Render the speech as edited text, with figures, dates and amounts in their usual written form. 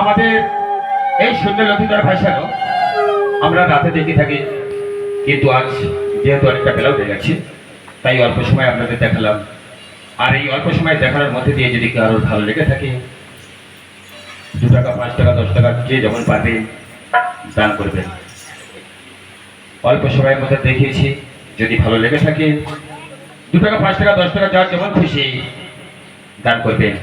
আমাদের এই সুন্দর লতিকার ভাষানো আমরা রাতে দেখে থাকি, কিন্তু আজ যেহেতু অনেকটা বেলা উঠে গেছে তাই অল্প সময় আপনাদের দেখালাম। আর এই অল্প সময় দেখানোর মধ্যে দিয়ে যদি কারোর ভালো লেগে থাকে 2 টাকা 5 টাকা 10 টাকা যে যেমন পারবে দান করবেন। অল্প সময়ের মধ্যে দেখিয়েছি, যদি ভালো লেগে থাকে 2 টাকা 5 টাকা 10 টাকা যার যেমন খুশি দান করবেন।